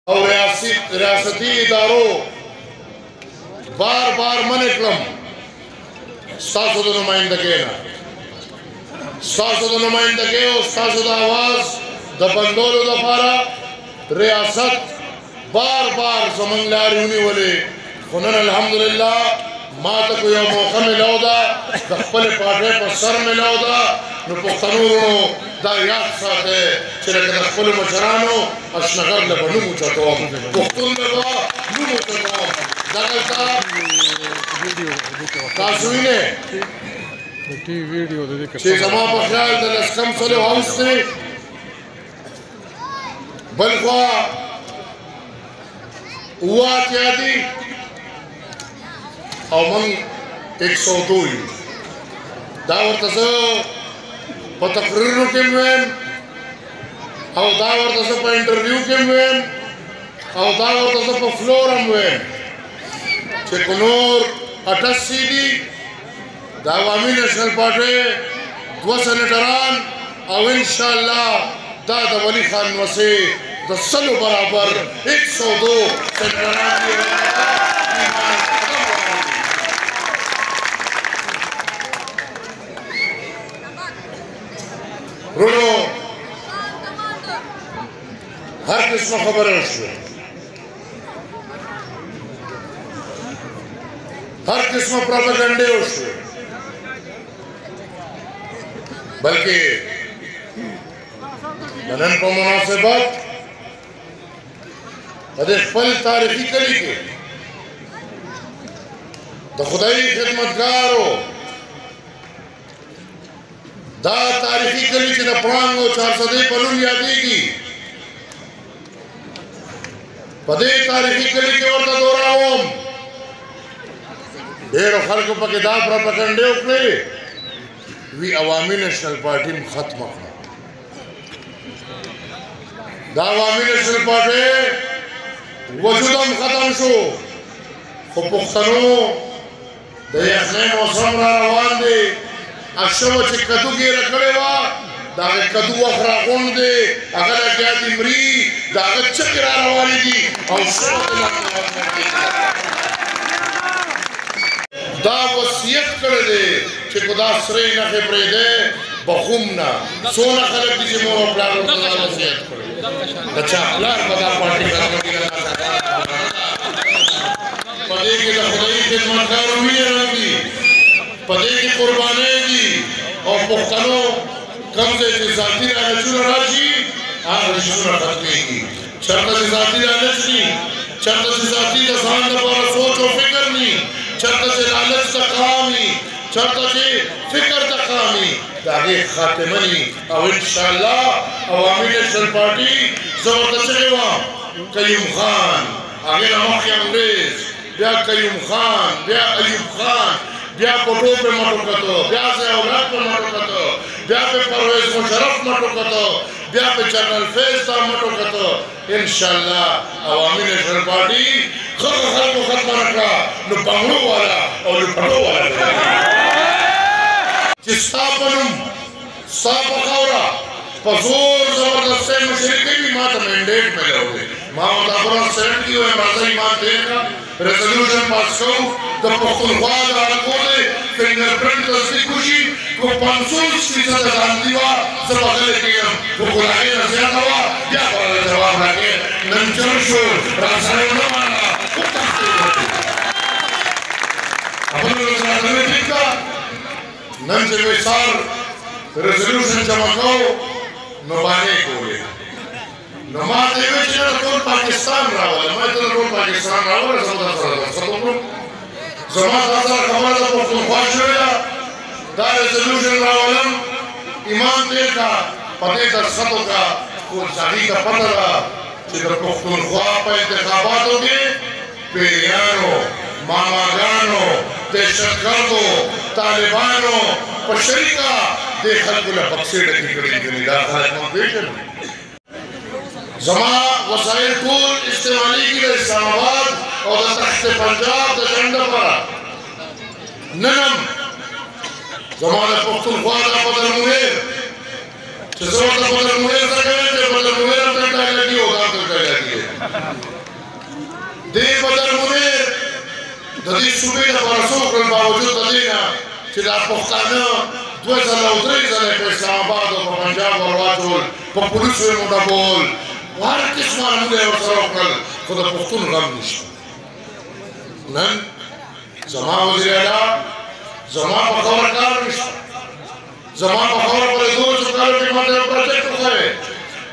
और रियासती इदारों बार बार मन कलम सासुद नुमाइंदगी ना सासुद नुमाइंदगी और सासुद आवाज दबंदोल दफारा रियासत बार बार समंगलारी होने वाले खुनन अल्हम्दुलिल्लाह माँ तक यह मौका मिला होता दखपल पाठे पर सर मिला होता न पुख्तनूरों दा याद साथे चले के दखपल मशरानो अशनगर लबनु मुचतो पुख्तून में बा नू मुचतो दगलता काजुइने वीडियो देख चे जमा बख्याल दलस्कम सलो हाउस से बल्कवा हुआ क्या दी और 102 दावर तसो पतकरीरों के में और दावर तसो पर इंटरव्यू के में और दावर तसो पर फ्लोर में चेकुनूर 88 दी दावामी नेशनल पार्टी 2 सेनेटरान और इंशाअल्लाह दादा वली खान वसे 10 बराबर 102 सेनेटरान रोनो हर किस्म खबर है उसमें हर किस्म प्रोपेगेंडे उसमें बल्कि मनन को मुनासिबत पल तारीखी कली के तो खुदाई खिदमतगार हो दा तारीखी कली की प्रांगो 400 पलून यादी की पदे तारीखी कली के वर्ता दोराओं ढेरों खल्क पके दा प्रोपेगेंडे उकले वी अवामी नेशनल पार्टी में खत्म करना दा अवामी नेशनल पार्टी वजूदम खत्म शो खुपुख्तनो दयाखने मौसम रवान दे अक्षव चिकतु के रखड़े वा दागे कदू अखरा कौन दे अगर क्या तिमरी दागे चक्रा रवानी दी और दा वसीयत कर दे कि खुदा श्री न के प्रेदे बखुमना सोना खलक दी मोर प्लान खुदा वसीयत करे अच्छा प्लान बता पार्टी का पदे के खुदाई खिदमतगार हुई रंगी पदे की कुर्बानी दी और पुख्तनो कम से जाती राजी आप रिश्वत खत्मेगी शर्त से जाती लालची शर्त से जाती जसान पर सोच और फिक्र नहीं शर्त से लालच तकामी शर्त से फिक्र तकामी दागे खातिमनी और इंशाअल्लाह अवामी नेशनल पार्टी जबरदस्त चलेगा कयूम खान आगे नमक के अंग्रेज ब्या कयूम खान ब्या अयूब खान ब्या पोटो पे मटो कतो ब्या से औलाद पे मटो कतो ब्या पे परवेज मुशर्रफ मटो कतो ब्या पे जनरल फैज ता मटो कतो इंशाअल्लाह अवामी नेशनल पार्टी खल को खत्म रखा न बंगलो वाला और न पटो वाला जिस्तापनम सापखावरा पजोर जबरदस्त मुशरिकी भी मात मैंडेट में रहोगे माँ मुताबरा सेनेट की हुए माज़ी माँ देगा रेजोल्यूशन पास करो तो पुख्तनख्वा को दे फिंगरप्रिंट तस्दीक खुशी को 500% जानदीवा सबले के वो खुदाई नज़र हवा क्या बड़ा जवाब रखे नंचर शो रासायन न माना अपन लोग ने देखा नंचर में सार रेजोल्यूशन जमा करो नबाने को ले नमाज़ में चला तो पाकिस्तान रावल मैं तो रोल पाकिस्तान रावल सौदा सौदा जमा दादा कमाल को ख्वाहिश है दार रेजोल्यूशन रावलम इमाम देखा पते का सतो का को शादी का पता जिधर पुख्तनख्वा पे इंतखाबात होंगे पेरियानो मामागानो दहशतगर्दो तालिबानो पशरिका देखल को बक्से लगी कड़ी निगाह खाना पेशन जमा वसाइल टूल इस्तेमाली की इस्लामाबाद और तख्त पंजाब द झंडा पर ननम जमाने पुख्तनख्वा दा बदल मुहेर जज़ोर दा बदल मुहेर दा गए थे बदल मुहेर दा लगी होगा तो लगी دې بدر منیر د دې صوبې لپاره څه وکړل باوجود د دې نه چې دا پښتانه 2 ځله او 3 ځله په اسلام آباد او په پنجاب ورواچول په پولیسو یې مډبول هر قسمه موږ یې ورسره وکړل خو د پښتون غم نشته نن زما وزیر اعلی زما په خبره کار نشته زما په خبره پرې 200 کالو کې ما ته یو پروجیکټ وښی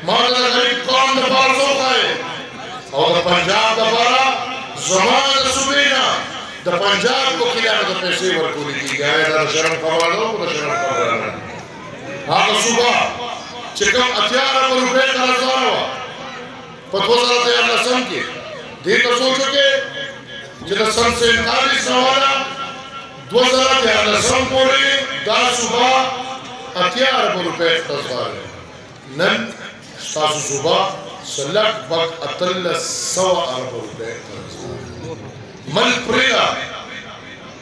ما ته د غریب قوم دپاره څه وښی او د پنجاب دپاره زما د صوبې نه د پنجاب وکیلانو ته پیسې ورکولې کېږي آیا دا د شرم خبره ده که د شرم خبره نه هغه صوبه چې کوم 80 روپۍ قرضداره وه په 2013 کې دې ته سوچ وکړې چې د سن 47 نه والا 2013 پورې دا صوبه 80 روپۍ قرضداره نن ستاسو صوبه لږ بګ 1300 روپۍ قرضداره ملک پرېږده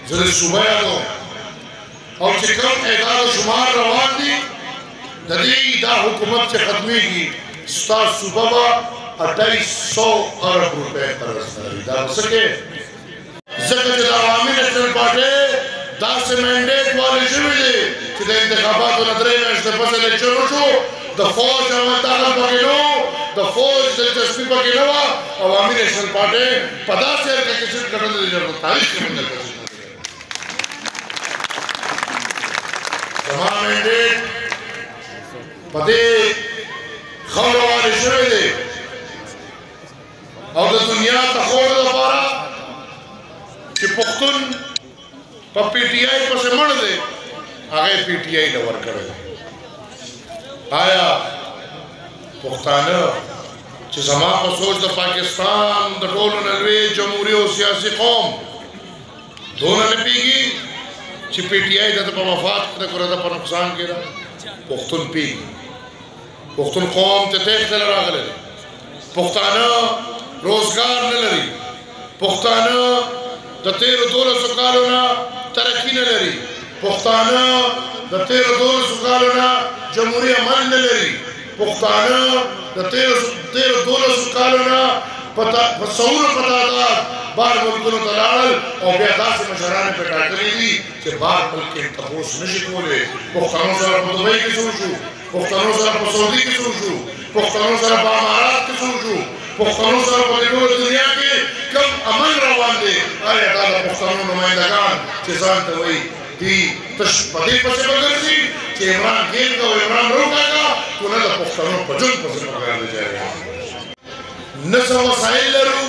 زه د صوبه یادوم او چې کوم اعداد و شمار روان دي د دې دا حکومت چې ختمېږي ستاسو صوبه به 2800 روپۍ قرض لري دا به څه کوې ځکه چې د عوامي نیشنل پارټۍ داسې مینډیټ والې شوي دي چې د انتخاباتو نه 3 میاشتې پس الیکشن وشو د فوج عمل دخل پکې نه و د فوج دلچسپي پکې نه وه عوامي نیشنل پارټۍ په داسې حال کې سیټ ګټلې دي چې په تاریخ کې موږ دلته سیټ زما مینډیټ په دې خاوره والې شوی دی او د دنیا د ښودلو لپاره چې پښتون په پی ټي آی پسې مړ دی هغه یې پی ټي آی له ورکړی دی آیا پښتانه چې زما په سوچ د پاکستان د ټولو نه لوی جمهوري او سیاسي قوم دونه نه پوهېږي چې پی ټي آی د په مفاد کې ده که د په نقصان کې ده پښتون پوهېږي پښتون قوم ته تېښتې له راغلی دی پښتانه روزګار نه لري پښتانه د تېرو 1200 کالو نه ترقي نه لري پښتانه د تېرو 1200 کالو نه جمهوري عمل نه لري پښتانه د تېرو 1200 کالو نه په سوونو په تعداد بهر ملکونو ته لاړل او بیا داسې مشران یې پرې ټاکلي دي چې بهر ملک کې تپوس نشي کولی پښتنو سره په دوبۍ کې څه وشو پښتنو سره په سعودي کې څه وشو پښتنو سره په امارات کې څه وشو پښتنو سره په دې ټوله دنیا کې کوم عمل روان دی آیا دا د پښتنو نمایندګان چې ځان ته وایي دی تش په دې پسې به ګرځي چې عمران ګیل کا او عمران روکاکا خو نه د پښتنو په ژوند پسې به ګرځي نه څه وسایل لرو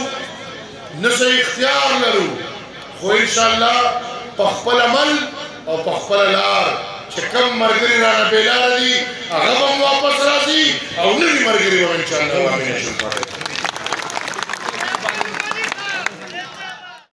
نه څه اختیار لرو خو انشاءالله په خپل عمل او په خپله لار چې کوم ملګري رانه بېلاره دي هغه به هم واپس راځي او نوي ملګري به انشاءالله